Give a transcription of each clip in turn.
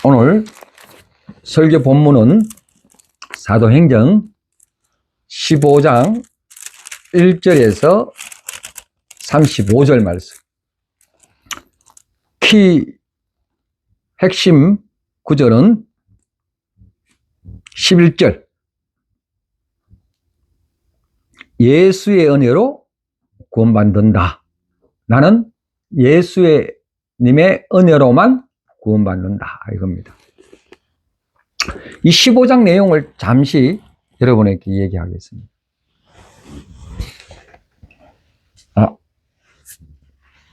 오늘 설교 본문은 사도행전 15장 1절에서 35절 말씀. 핵심 구절은 11절. 예수의 은혜로 구원받는다. 나는 예수의 님의 은혜로만 구원받는다. 이겁니다. 이 15장 내용을 잠시 여러분에게 얘기하겠습니다.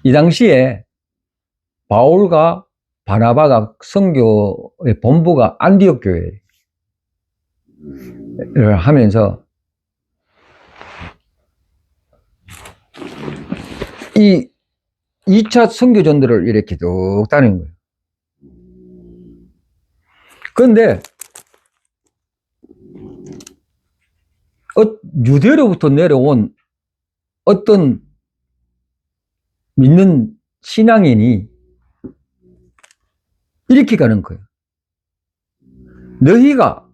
이 당시에 바울과 바나바가 선교의 본부가 안디옥 교회를 하면서 이 2차 선교전들을 이렇게 쭉 다니는 거예요. 그런데 유대로부터 내려온 어떤 믿는 신앙인이 이렇게 가는 거예요. 너희가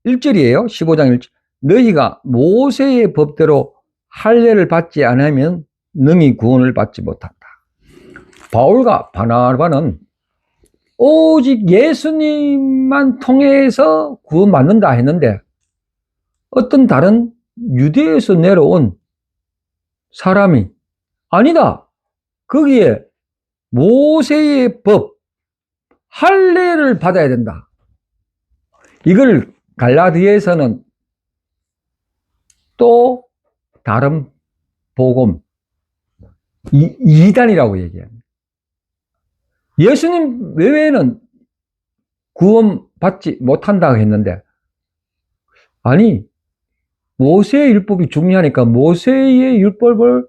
1절이에요. 15장 1절. 너희가 모세의 법대로 할례를 받지 않으면 능히 구원을 받지 못한다. 바울과 바나바는 오직 예수님만 통해서 구원받는다 했는데 어떤 다른 유대에서 내려온 사람이 아니다. 거기에 모세의 법, 할례를 받아야 된다. 이걸 갈라디아에서는 또 다른 복음, 이단이라고 얘기합니다. 예수님 외에는 구원받지 못한다고 했는데 아니 모세의 율법이 중요하니까 모세의 율법을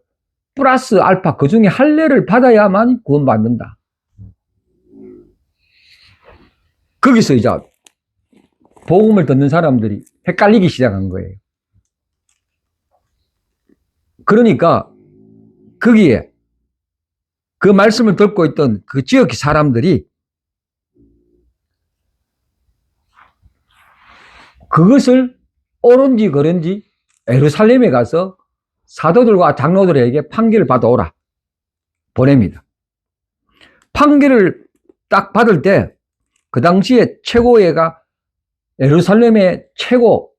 플러스 알파 그 중에 할례를 받아야만 구원받는다. 거기서 이제 복음을 듣는 사람들이 헷갈리기 시작한 거예요. 그러니까 거기에 그 말씀을 듣고 있던 그 지역 사람들이 그것을 옳은지 그른지 예루살렘에 가서 사도들과 장로들에게 판결을 받아오라 보냅니다. 판결을 딱 받을 때 그 당시에 최고회가 예루살렘의 최고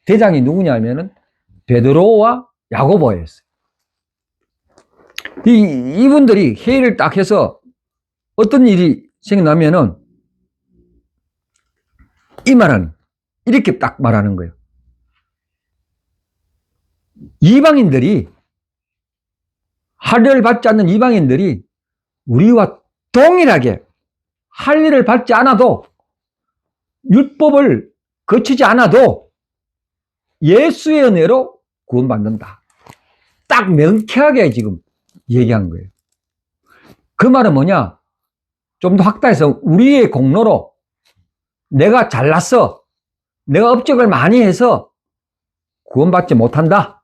대장이 누구냐면은 베드로와 야고보였어요. 이분들이 회의를 딱 해서 어떤 일이 생겨나면은 이 말은 이렇게 딱 말하는 거예요. 이방인들이 할례를 받지 않는 이방인들이 우리와 동일하게 할례를 받지 않아도 율법을 거치지 않아도 예수의 은혜로 구원받는다. 딱 명쾌하게 지금 얘기한 거예요. 그 말은 뭐냐? 좀 더 확대해서 우리의 공로로 내가 잘났어. 내가 업적을 많이 해서 구원받지 못한다.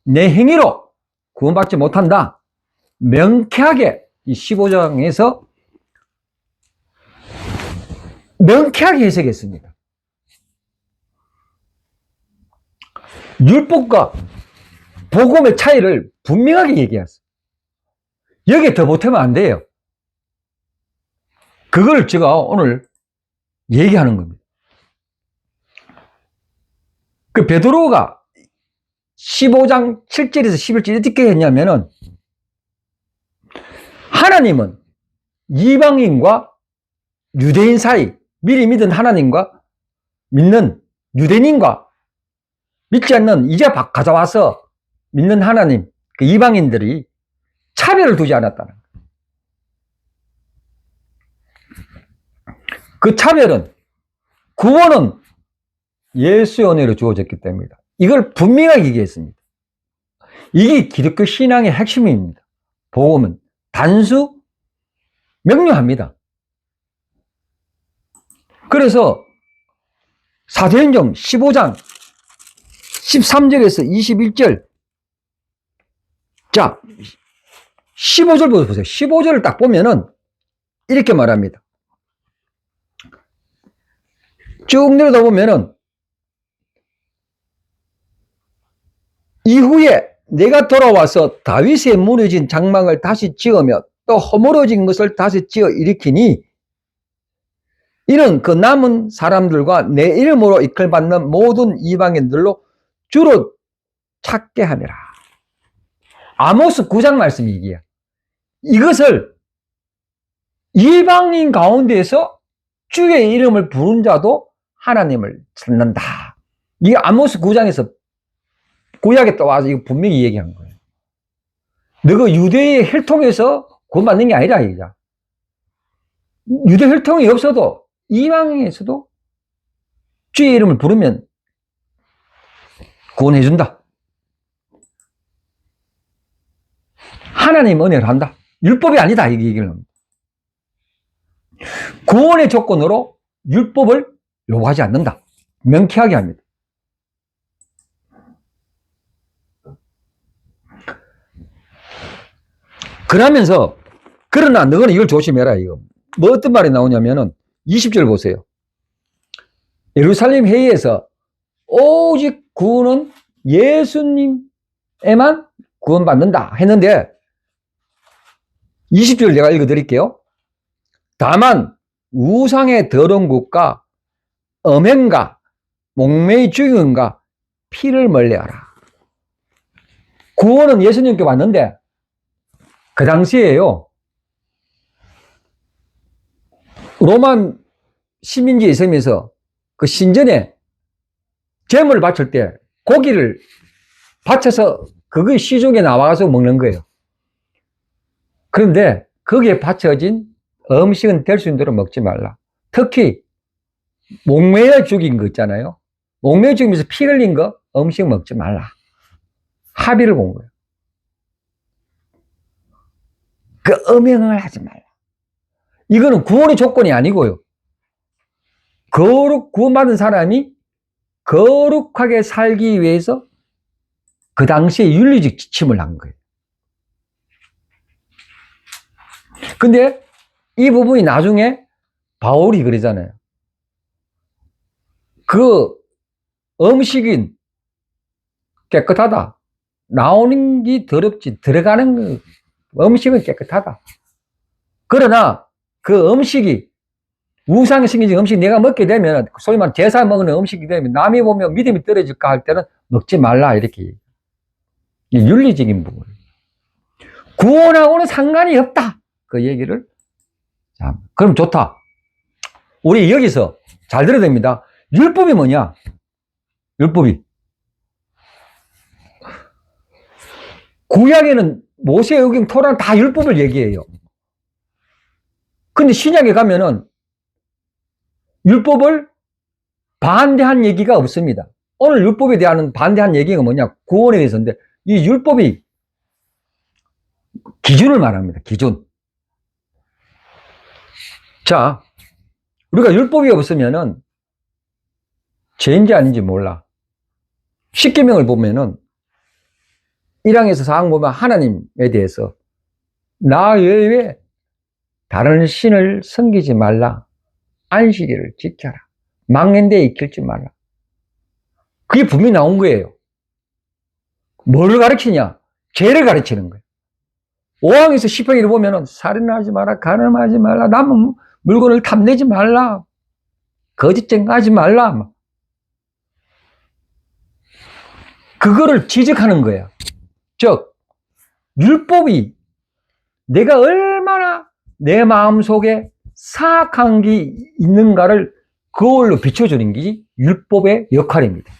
내 행위로 구원받지 못한다. 명쾌하게 이 15장에서 명쾌하게 해석했습니다. 율법과 복음의 차이를 분명하게 얘기했어요. 여기에 더 보태면 안 돼요. 그걸 제가 오늘 얘기하는 겁니다. 그 베드로가 15장 7절에서 11절 어떻게 했냐면은 하나님은 이방인과 유대인 사이, 미리 믿은 하나님과 믿는 유대인과 믿지 않는 이제 가져와서 믿는 하나님, 그 이방인들이 차별을 두지 않았다는 거예요. 그 차별은 구원은 예수의 은혜로 주어졌기 때문이다. 이걸 분명하게 얘기했습니다. 이게 기독교 신앙의 핵심입니다. 복음은 단수 명료합니다. 그래서 사도행전 15장 13절에서 21절 자 15절 보세요. 15절을 딱 보면은 이렇게 말합니다. 쭉 내려다보면은 이후에 내가 돌아와서 다윗의 무너진 장막을 다시 지으며 또 허물어진 것을 다시 지어 일으키니 이는 그 남은 사람들과 내 이름으로 이끌받는 모든 이방인들로 주로 찾게 함이라. 아모스 9장 말씀이 이게요. 이것을 이방인 가운데에서 주의 이름을 부른 자도 하나님을 찾는다. 이게 아모스 9장에서 구약에 또 와서 이거 분명히 얘기한 거예요. 너가 유대의 혈통에서 구원받는 게 아니라 이거야. 유대 혈통이 없어도 이방인에서도 주의 이름을 부르면 구원해준다. 하나님 은혜를 한다. 율법이 아니다. 이 얘기를 합니다. 구원의 조건으로 율법을 요구하지 않는다. 명쾌하게 합니다. 그러면서 그러나 너는 이걸 조심해라. 이거 뭐 어떤 말이 나오냐면은 20절 보세요. 예루살렘 회의에서 오직 구원은 예수님에만 구원받는다 했는데 20절 내가 읽어드릴게요. 다만 우상의 더러운 것과 음행과 목매의 죽임과 피를 멀리하라. 구원은 예수님께 왔는데 그 당시에요. 로마 식민지에 있으면서 그 신전에 제물을 바칠 때 고기를 바쳐서 그게 시중에 나와서 먹는 거예요. 그런데 거기에 바쳐진 음식은 될 수 있는 대로 먹지 말라. 특히 목매어 죽인 거 있잖아요. 목매어 죽이면서 피 흘린 거 음식 먹지 말라. 합의를 본 거예요. 그 음행을 하지 말라. 이거는 구원의 조건이 아니고요. 구원받은 사람이 거룩하게 살기 위해서 그 당시에 윤리적 지침을 한 거예요. 근데 이 부분이 나중에 바울이 그러잖아요. 그 음식은 깨끗하다. 나오는 게 더럽지 들어가는 음식은 깨끗하다. 그러나 그 음식이 우상이 생긴 음식 내가 먹게 되면 소위 말하는 제사 먹는 음식이 되면 남이 보면 믿음이 떨어질까 할 때는 먹지 말라 이렇게. 윤리적인 부분. 구원하고는 상관이 없다. 그 얘기를. 자, 그럼 좋다. 우리 여기서 잘 들어야 됩니다. 율법이 뭐냐? 율법이. 구약에는 모세의경 토라는 다 율법을 얘기해요. 근데 신약에 가면은 율법을 반대한 얘기가 없습니다. 오늘 율법에 대한 반대한 얘기가 뭐냐? 구원에 대해서인데 이 율법이 기준을 말합니다. 기준. 자, 우리가 율법이 없으면은 죄인지 아닌지 몰라. 십계명을 보면은 1항에서 4항 보면 하나님에 대해서 나 외에 다른 신을 섬기지 말라. 안식일을 지켜라. 망년대에 익힐지 말라. 그게 분명히 나온 거예요. 뭐를 가르치냐? 죄를 가르치는 거예요. 5항에서 10항을 보면은 살인하지 마라, 간음하지 말라, 남은 물건을 탐내지 말라, 거짓 증거하지 말라. 그거를 지적하는 거예요. 즉, 율법이 내가 얼마나 내 마음속에 사악한 게 있는가를 그걸로 비춰주는 게 율법의 역할입니다.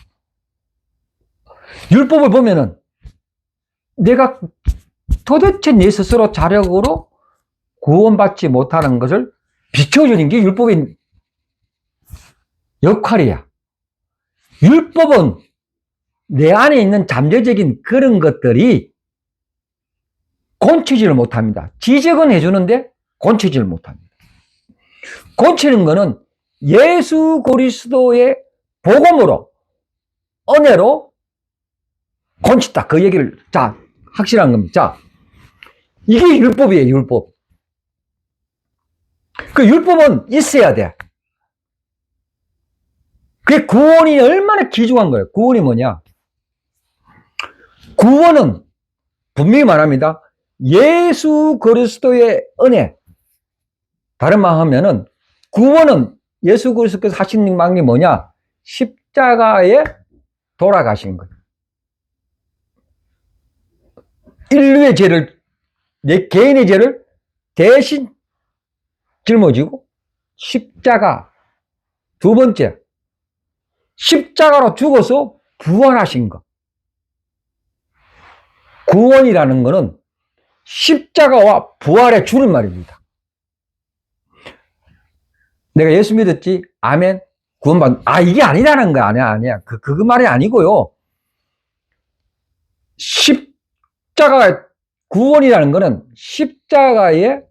율법을 보면은 내가 도대체 내 스스로 자력으로 구원받지 못하는 것을 비춰주는 게 율법의 역할이야. 율법은 내 안에 있는 잠재적인 그런 것들이 고치지를 못합니다. 지적은 해주는데 고치지를 못합니다. 고치는 것은 예수 그리스도의 복음으로, 은혜로 고친다. 그 얘기를, 자, 확실한 겁니다. 자, 이게 율법이에요, 율법. 그 율법은 있어야 돼. 그 구원이 얼마나 귀중한 거예요. 구원이 뭐냐? 구원은 분명히 말합니다. 예수 그리스도의 은혜. 다른 말 하면은 구원은 예수 그리스도께서 하신 게 뭐냐? 십자가에 돌아가신 거예요. 인류의 죄를, 내 개인의 죄를 대신 짊어지고 십자가. 두 번째, 십자가로 죽어서 부활하신 것. 구원이라는 것은 십자가와 부활의 줄임말입니다. 내가 예수 믿었지? 아멘. 구원받, 이게 아니라는 거 아니야. 그 말이 아니고요. 십자가, 구원이라는 것은 십자가에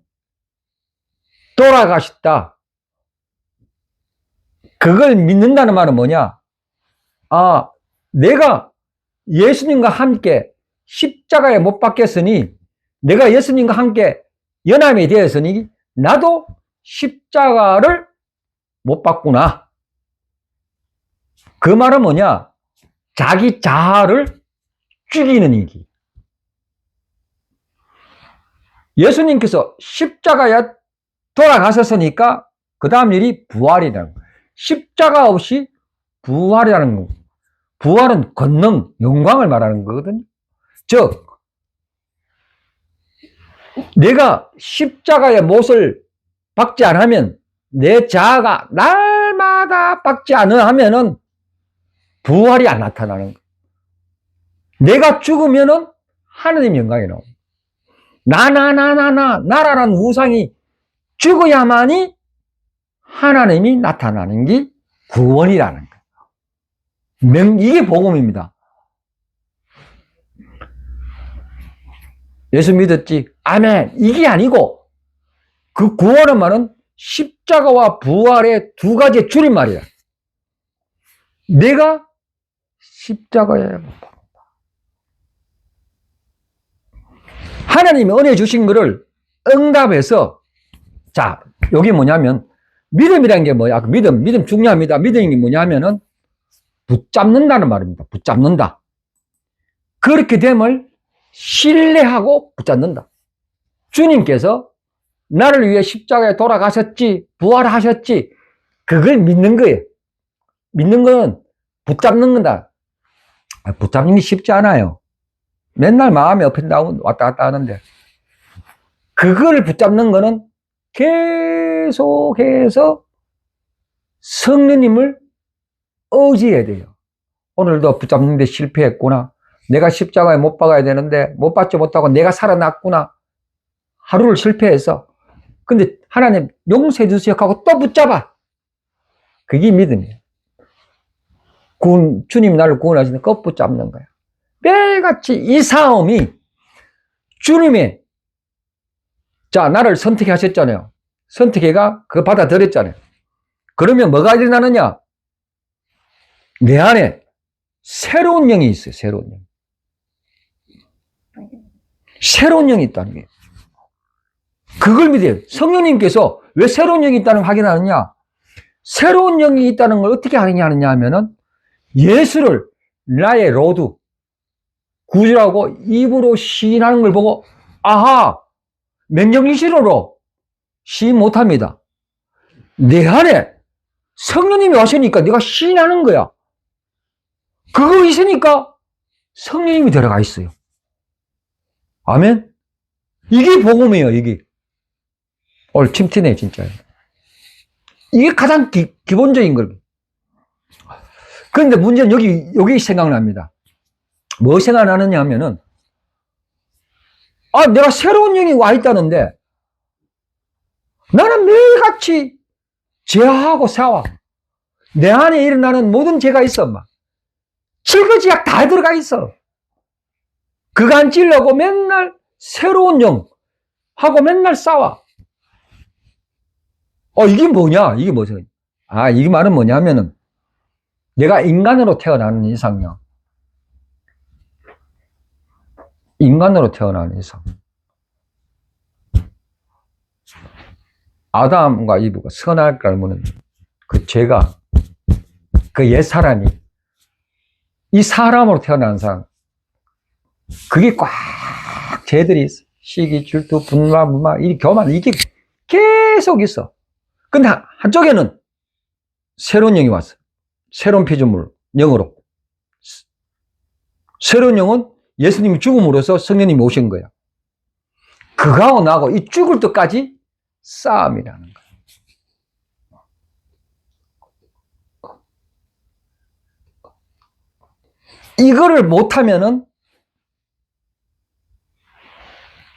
돌아가셨다. 그걸 믿는다는 말은 뭐냐? 내가 예수님과 함께 십자가에 못 박혔으니, 내가 예수님과 함께 연합이 되었으니, 나도 십자가를 못 받구나. 그 말은 뭐냐? 자기 자아를 죽이는 얘기. 예수님께서 십자가에 돌아가셨으니까 그 다음 일이 부활이라는 거예요. 십자가 없이 부활이라는 거. 부활은 권능, 영광을 말하는 거거든요. 즉, 내가 십자가의 못을 박지 않으면, 내 자아가 날마다 박지 않으면은 부활이 안 나타나는 거예요. 내가 죽으면은 하느님 영광이 나옵니다. 나라는 우상이 죽어야만이 하나님이 나타나는 게 구원이라는 거예요. 이게 복음입니다. 예수 믿었지? 아멘. 이게 아니고, 그 구원의 말은 십자가와 부활의 두 가지의 줄임말이야. 내가 십자가에 못 박는다. 하나님이 은혜 주신 것을 응답해서, 자, 여기 뭐냐면, 믿음이라는 게 뭐야? 믿음 중요합니다. 믿음이 뭐냐면은, 붙잡는다는 말입니다. 붙잡는다. 그렇게 됨을 신뢰하고 붙잡는다. 주님께서 나를 위해 십자가에 돌아가셨지, 부활하셨지, 그걸 믿는 거예요. 믿는 건 붙잡는 거다. 붙잡는 게 쉽지 않아요. 맨날 마음이 업앤다운 왔다 갔다 하는데, 그걸 붙잡는 거는 계속해서 성령님을 의지해야 돼요. 오늘도 붙잡는데 실패했구나. 내가 십자가에 못 박아야 되는데 못 받지 못하고 내가 살아났구나. 하루를 실패해서. 근데 하나님 용서해 주세요 하고 또 붙잡아. 그게 믿음이에요. 주님이 나를 구원하시는 거 붙잡는 거야. 매일같이 이 싸움이 주님이, 자, 나를 선택하셨잖아요. 선택해가 그거 받아들였잖아요. 그러면 뭐가 일어나느냐? 내 안에 새로운 영이 있어요. 새로운 영. 새로운 영이 있다는 게. 그걸 믿어요. 성령님께서 왜 새로운 영이 있다는 걸 확인하느냐? 새로운 영이 있다는 걸 어떻게 확인하느냐 하면은, 예수를 나의 로드, 구주라고 입으로 시인하는 걸 보고, 아하, 명령이시로로 시인 못합니다. 내 안에 성령님이 와시니까 내가 시인하는 거야. 그거 있으니까 성령님이 들어가 있어요. 아멘? 이게 복음이에요, 이게. 오늘 침 튀네, 진짜. 이게 가장 기본적인 걸. 그런데 문제는 여기 생각납니다. 뭐 생각나느냐 하면은, 내가 새로운 영이 와 있다는데, 나는 매일같이 죄하고 싸워. 내 안에 일어나는 모든 죄가 있어, 막. 칠거지약 다 들어가 있어. 그거 안 찔려고 맨날 새로운 영 하고 맨날 싸워. 이게 뭐냐? 이게 뭐죠? 이 말은 뭐냐면은, 내가 인간으로 태어나는 이상요. 인간으로 태어나는 이상. 아담과 이브가 선악을 알면 그 죄가 그 옛사람이 이 사람으로 태어난 사람, 그게 꽉 쟤들이 있어. 시기, 질투, 분노, 이 교만, 이게 계속 있어. 근데 한쪽에는 새로운 영이 왔어. 새로운 피조물, 영으로. 새로운 영은 예수님이 죽음으로써 성령님이 오신 거야. 그거하고 나하고 이 죽을 때까지 싸움이라는 거야. 이거를 못하면은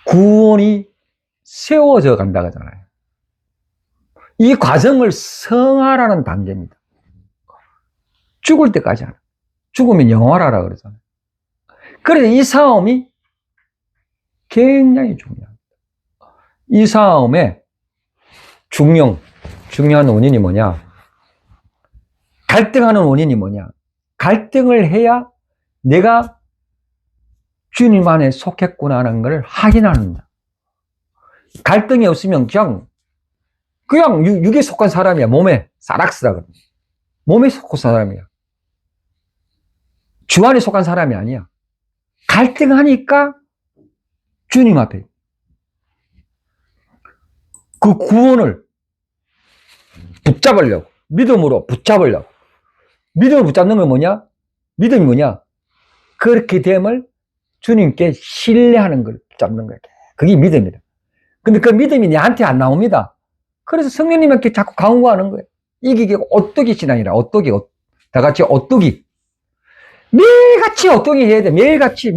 구원이 세워져 간다고 하잖아요. 이 과정을 성화라는 단계입니다. 죽을 때까지 하는. 죽으면 영화라라 그러잖아요. 그래서 이 싸움이 굉장히 중요합니다. 이 싸움의 중요한 원인이 뭐냐? 갈등하는 원인이 뭐냐? 갈등을 해야 내가 주님 안에 속했구나 하는 걸 확인합니다. 갈등이 없으면 그냥 육에 속한 사람이야. 몸에 사락스라 그래. 몸에 속한 사람이야. 주 안에 속한 사람이 아니야. 갈등하니까 주님 앞에 그 구원을 붙잡으려고, 믿음으로 붙잡으려고. 믿음을 붙잡는 건 뭐냐? 믿음이 뭐냐? 그렇게 됨을 주님께 신뢰하는 걸 붙잡는 거야. 그게 믿음이다. 근데 그 믿음이 내한테 안 나옵니다. 그래서 성령님한테 자꾸 강구하는 거예요. 이게 오뚜기 신앙이라. 오뚜기, 다 같이 오뚜기. 매일같이 오뚜기 해야 돼. 매일같이.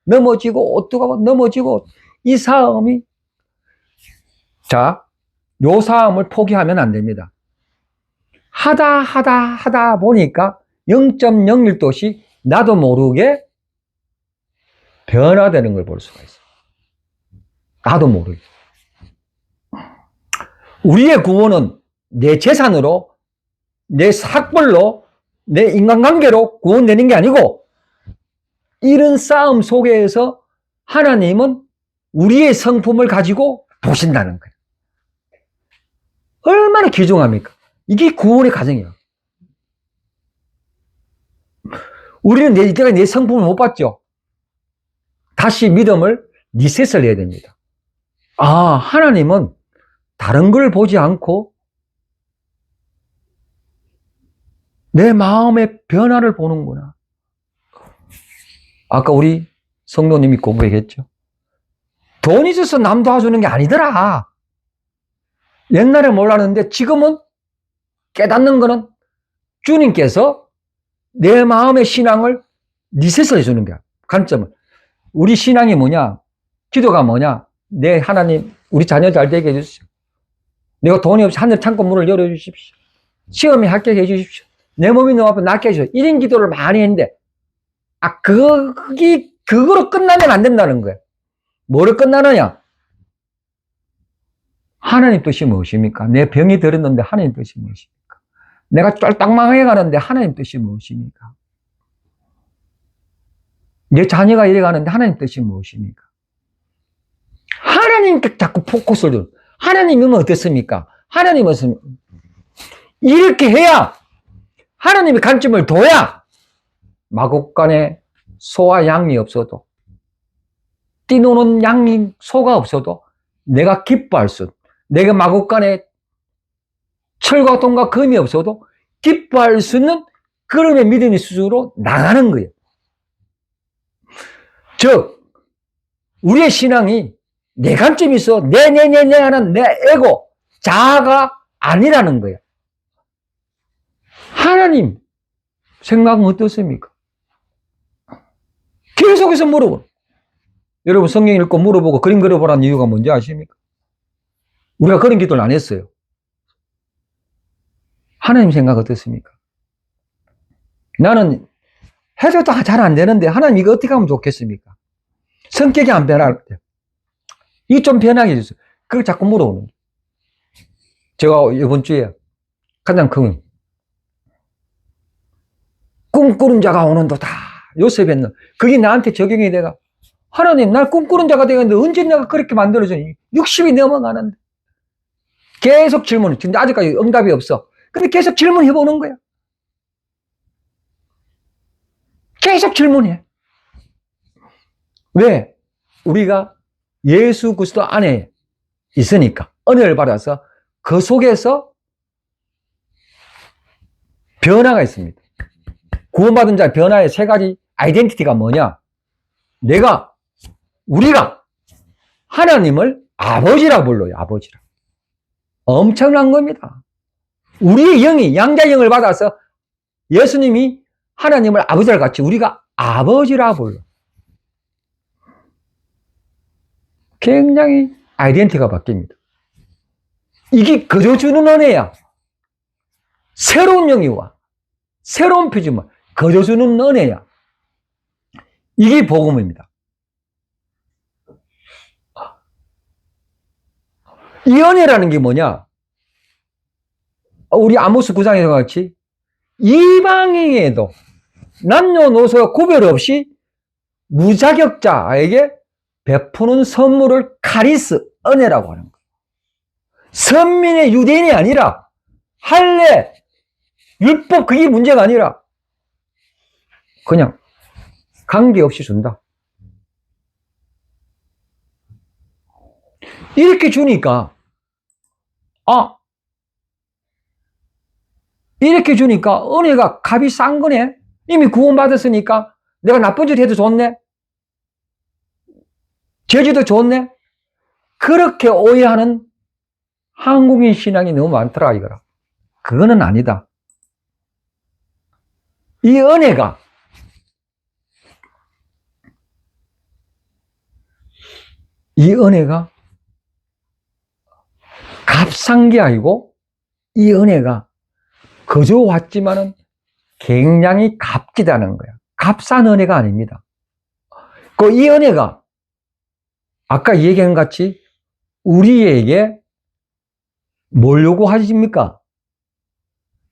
넘어지고 오뚜가고 넘어지고. 이 싸움이, 자, 요 싸움을 포기하면 안 됩니다. 하다 보니까 0.01도씩 나도 모르게 변화되는 걸 볼 수가 있어요. 나도 모르게. 우리의 구원은 내 재산으로, 내 학벌로, 내 인간관계로 구원되는 게 아니고, 이런 싸움 속에서 하나님은 우리의 성품을 가지고 보신다는 거예요. 얼마나 귀중합니까? 이게 구원의 과정이에요. 우리는 내가 내 성품을 못 봤죠? 다시 믿음을 리셋을 해야 됩니다. 아, 하나님은 다른 걸 보지 않고 내 마음의 변화를 보는구나. 아까 우리 성도님이 공부했죠. 돈이 있어서 남 도와주는 게 아니더라. 옛날에 몰랐는데 지금은 깨닫는 거는 주님께서 내 마음의 신앙을 리셋을 해주는 거야. 관점을. 우리 신앙이 뭐냐? 기도가 뭐냐? 내 하나님, 우리 자녀 잘 되게 해주십시오. 내가 돈이 없이 하늘 창고 문을 열어주십시오. 시험에 합격해 주십시오. 내 몸이 너무 아파 낫게 해주십시오. 이런 기도를 많이 했는데, 그거로 끝나면 안 된다는 거예요. 뭐로 끝나느냐? 하나님 뜻이 무엇입니까? 내 병이 들었는데 하나님 뜻이 무엇입니까? 내가 쫄딱 망해 가는데 하나님 뜻이 무엇입니까? 내 자녀가 이래 가는데 하나님 뜻이 무엇입니까? 하나님께 자꾸 포커스를 두는. 하나님이면 어떻습니까? 하나님은 이렇게 해야 하나님의 관점을 둬야 마곡간에 소와 양이 없어도 뛰노는 양이 소가 없어도 내가 기뻐할 수, 내가 마곡간에 철과 돈과 금이 없어도 기뻐할 수 있는 그런 믿음의 수준으로 나가는 거예요. 즉 우리의 신앙이 내 관점이 있어 내 하는 내 에고 자아가 아니라는 거예요. 하나님 생각은 어떻습니까? 계속해서 물어보. 여러분 성경 읽고 물어보고 그림 그려보라는 이유가 뭔지 아십니까? 우리가 그런 기도를 안 했어요. 하나님 생각 어떻습니까? 나는 해도 잘 안 되는데 하나님 이거 어떻게 하면 좋겠습니까? 성격이 안 변할 때 이 좀 변하게 해주세요. 그걸 자꾸 물어보는 거예요. 제가 이번 주에 가장 큰 꿈꾸는 자가 오는도다. 요셉했는 그게 나한테 적용이 돼가 하나님 날 꿈꾸는 자가 되겠는데 언제 내가 그렇게 만들어주니 60이 넘어가는데 계속 질문을 근데 아직까지 응답이 없어. 근데 계속 질문해보는 거야. 계속 질문해. 왜? 우리가 예수 그리스도 안에 있으니까, 은혜를 받아서 그 속에서 변화가 있습니다. 구원받은 자의 변화의 세 가지 아이덴티티가 뭐냐? 우리가 하나님을 아버지라 불러요. 아버지라. 엄청난 겁니다. 우리의 영이 양자영을 받아서 예수님이 하나님을 아버지라 같이 우리가 아버지라 불러. 굉장히 아이덴티티가 바뀝니다. 이게 거저주는 은혜야. 새로운 영이 와. 새로운 표지만 거저주는 은혜야. 이게 복음입니다. 이 은혜라는 게 뭐냐? 우리 아모스 9장에서 같이 이방인에도 남녀노소 구별 없이 무자격자에게 베푸는 선물을 카리스, 은혜라고 하는 거예요. 선민의 유대인이 아니라 할례, 율법 그게 문제가 아니라 그냥 관계없이 준다. 이렇게 주니까 이렇게 주니까 은혜가 값이 싼 거네. 이미 구원받았으니까 내가 나쁜 짓 해도 좋네. 죄지도 좋네. 그렇게 오해하는 한국인 신앙이 너무 많더라 이거라. 그거는 아니다. 이 은혜가 값싼 게 아니고 이 은혜가 그저 왔지만은 굉장히 값지다는 거야. 값싼 은혜가 아닙니다. 이 은혜가 아까 얘기한 같이 우리에게 뭘 요구하십니까?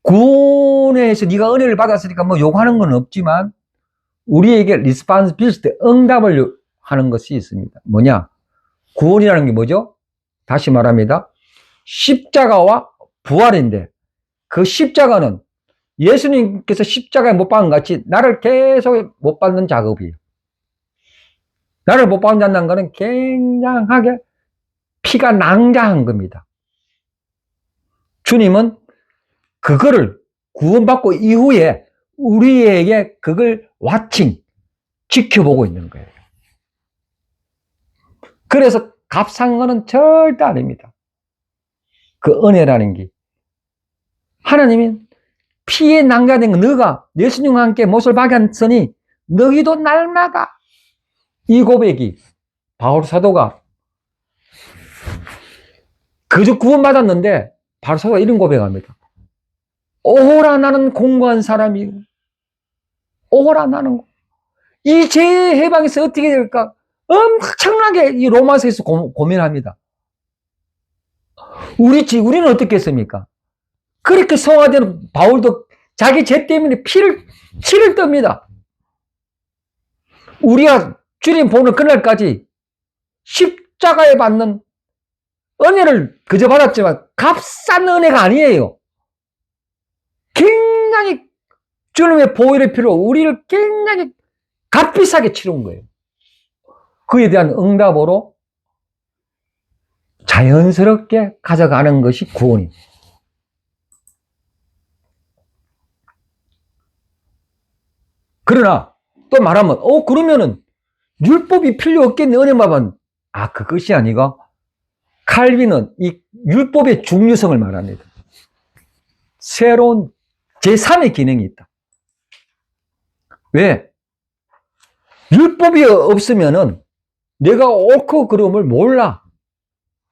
구원에서 네가 은혜를 받았으니까 뭐 요구하는 건 없지만 우리에게 responsibility, 응답을 하는 것이 있습니다. 뭐냐? 구원이라는 게 뭐죠? 다시 말합니다. 십자가와 부활인데 그 십자가는 예수님께서 십자가에 못 박은 같이 나를 계속 못 받는 작업이에요. 나를 못 받는다는 것은 굉장하게 피가 낭자한 겁니다. 주님은 그거를 구원받고 이후에 우리에게 그걸 watching, 지켜보고 있는 거예요. 그래서 값싼 거는 절대 아닙니다. 그 은혜라는 게. 하나님이 피에 낭자된 거, 너가 예수님과 함께 못을 박았으니 너희도 날마다 이 고백이 바울 사도가 그저 구원받았는데 바울 사도가 이런 고백합니다. 오호라 나는 공고한 사람이고 오호라 나는 이 죄의 해방에서 어떻게 될까 엄청나게 이 로마서에서 고민합니다. 우리는 어떻게 했습니까? 그렇게 성화된 바울도 자기 죄 때문에 피를 떱니다. 우리가 주님 보는 그날까지 십자가에 받는 은혜를 그저 받았지만 값싼 은혜가 아니에요. 굉장히 주님의 보혈의 피로 우리를 굉장히 값비싸게 치른 거예요. 그에 대한 응답으로 자연스럽게 가져가는 것이 구원입니다. 그러나 또 말하면 그러면은 율법이 필요 없겠네 은혜만은 그것이 아니고 칼빈은 이 율법의 중요성을 말합니다. 새로운 제3의 기능이 있다. 왜? 율법이 없으면은 내가 옳고 그름을 몰라.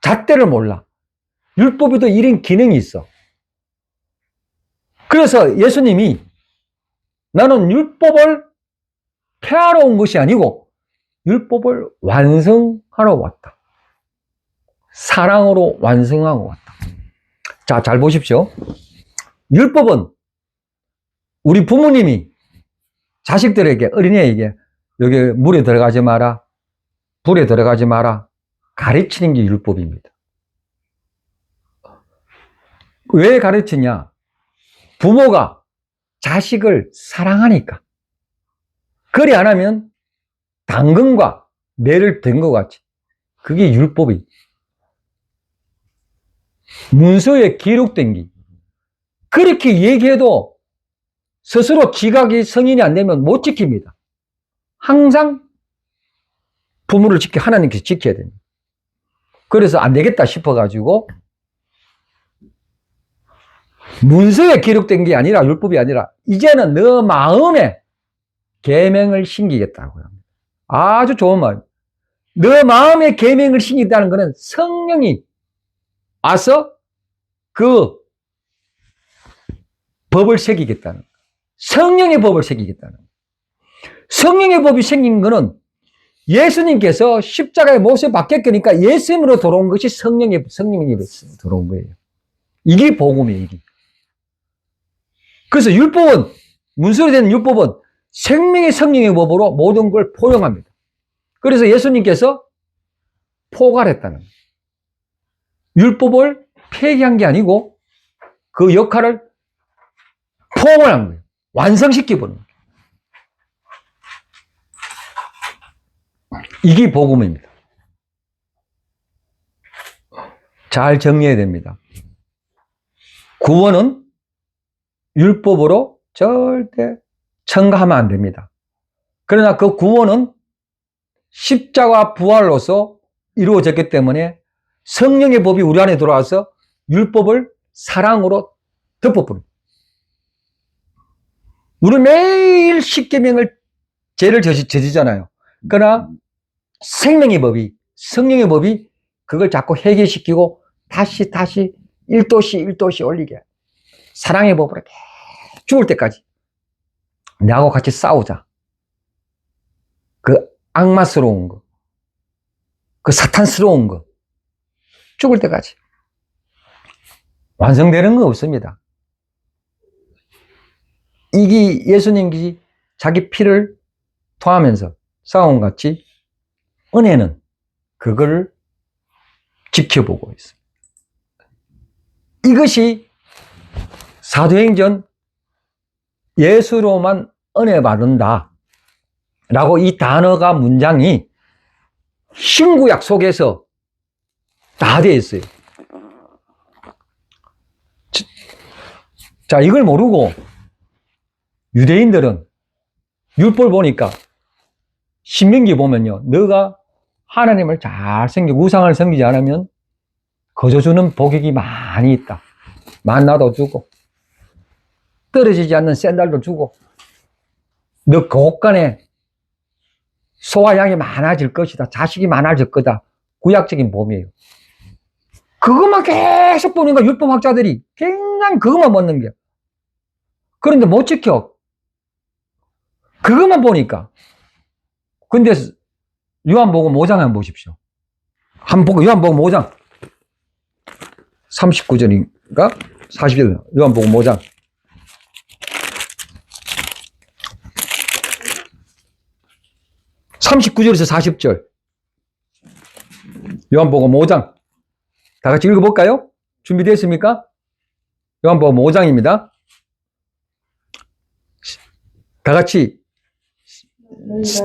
잣대를 몰라. 율법에도 이런 기능이 있어. 그래서 예수님이 나는 율법을 폐하러 온 것이 아니고 율법을 완성하러 왔다. 사랑으로 완성하고 왔다. 자, 잘 보십시오. 율법은 우리 부모님이 자식들에게, 어린애에게 여기 물에 들어가지 마라, 불에 들어가지 마라 가르치는 게 율법입니다. 왜 가르치냐? 부모가 자식을 사랑하니까. 그리 안 하면 당근과 매를 든 것 같이. 그게 율법이. 문서에 기록된 게. 그렇게 얘기해도 스스로 지각이 성인이 안 되면 못 지킵니다. 항상 부모를 하나님께서 지켜야 됩니다. 그래서 안 되겠다 싶어가지고 문서에 기록된 게 아니라 율법이 아니라 이제는 너 마음에 계명을 심기겠다고요. 아주 좋은 말. 너 마음에 계명을 심기다는 것은 성령이 와서 그 법을 새기겠다는 거예요. 성령의 법을 새기겠다는 거예요. 성령의 법이 생긴 것은 예수님께서 십자가의 못에 박혔으니까 예수님으로 들어온 것이 성령의 들어온 거예요. 이게 복음이에요, 이게. 그래서 율법은, 문서로 된 율법은 생명의 성령의 법으로 모든 걸 포용합니다. 그래서 예수님께서 포괄했다는 거예요. 율법을 폐기한 게 아니고 그 역할을 포괄한 거예요. 완성시켜보는 거예요. 이게 복음입니다. 잘 정리해야 됩니다. 구원은 율법으로 절대 첨가하면 안 됩니다. 그러나 그 구원은 십자가 부활로서 이루어졌기 때문에 성령의 법이 우리 안에 들어와서 율법을 사랑으로 덮어버립니다. 우리 매일 십계명을 죄를 저지잖아요. 그러나 생명의 법이, 성령의 법이 그걸 자꾸 해결시키고 다시 1도씩 올리게. 사랑의 법으로 죽을 때까지 나하고 같이 싸우자. 그 악마스러운 거, 그 사탄스러운 거, 죽을 때까지. 완성되는 거 없습니다. 이게 예수님이 자기 피를 토하면서 싸움 같이 은혜는 그걸 지켜보고 있습니다. 이것이 사도행전 예수로만 은혜 받는다 라고 이 단어가 문장이 신구약 속에서 다 되어 있어요. 자, 이걸 모르고 유대인들은 율법을 보니까 신명기 보면요, 너가 하나님을 잘 섬기고 우상을 섬기지 않으면 거저주는 복이 많이 있다. 만나도 주고 떨어지지 않는 샌달도 주고 너 곳간에 소와 양이 많아질 것이다. 자식이 많아질 거다. 구약적인 범위예요. 그것만 계속 보니까 율법학자들이 그냥 그것만 먹는 거야. 그런데 못 지켜. 그것만 보니까. 근데 요한복음 5장 한번 보십시오. 요한복음 5장 39절인가? 40절. 요한복음 5장. (39절에서 40절) 요한복음 5장 다 같이 읽어볼까요? 준비되었습니까? 요한복음 5장입니다. 다 같이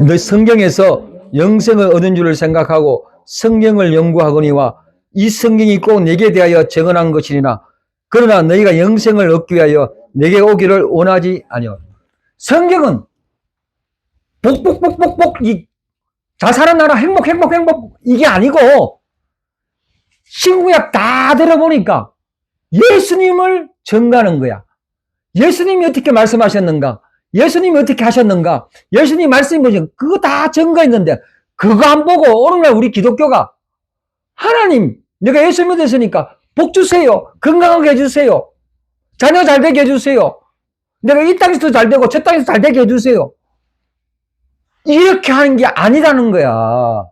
너 성경에서 영생을 얻은 줄을 생각하고 성경을 연구하거니와 이 성경이 꼭 내게 대하여 정언한 것이니라. 그러나 너희가 영생을 얻기 위하여 내게 오기를 원하지 아니오. 성경은 복복복복복 잘 사는 나라 행복 이게 아니고 신구약 다 들어보니까 예수님을 전가하는 거야. 예수님이 어떻게 말씀하셨는가? 예수님이 어떻게 하셨는가? 예수님 말씀이 뭐지? 그거 다 증거했는데 그거 안 보고 오늘날 우리 기독교가 하나님 내가 예수 믿었으니까 복 주세요. 건강하게 해주세요. 자녀 잘 되게 해주세요. 내가 이 땅에서도 잘 되고 저 땅에서 잘 되게 해주세요. 이렇게 하는 게 아니라는 거야.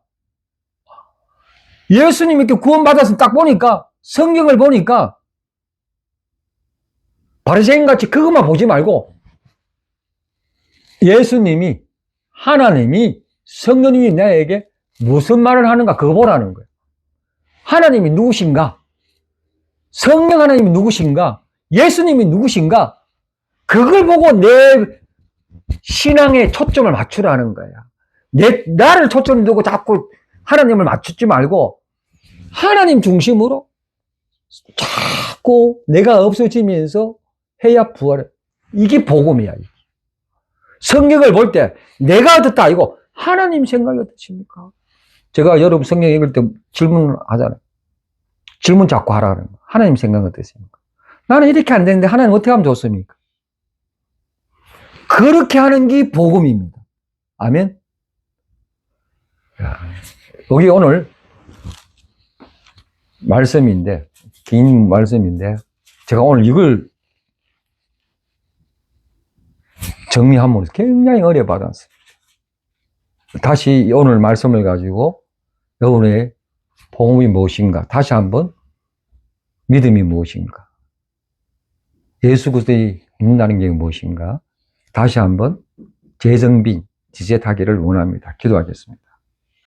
예수님 이렇게 구원받아서 딱 보니까 성경을 보니까 바리새인같이 그것만 보지 말고 예수님이 하나님이 성령님이 나에게 무슨 말을 하는가 그거 보라는 거예요. 하나님이 누구신가? 성령 하나님이 누구신가? 예수님이 누구신가? 그걸 보고 내 신앙에 초점을 맞추라는 거야. 나를 초점 두고 자꾸 하나님을 맞추지 말고 하나님 중심으로 자꾸 내가 없어지면서 해야 부활해. 이게 복음이야. 성경을 볼 때 내가 어떻다 이거 하나님 생각이 어떠십니까? 제가 여러분 성경 읽을 때 질문을 하잖아요. 질문 자꾸 하라는 거. 하나님 생각은 어떠십니까? 나는 이렇게 안 되는데 하나님 어떻게 하면 좋습니까? 그렇게 하는 게 복음입니다. 아멘. 여기 오늘 말씀인데 긴 말씀인데 제가 오늘 이걸 정리하면 굉장히 어려 받았어요. 다시 오늘 말씀을 가지고 여러분의 복음이 무엇인가 다시 한번 믿음이 무엇인가 예수 그리스도의 믿는다는 게 무엇인가 다시 한번 재정빈 지set하기를 원합니다. 기도하겠습니다.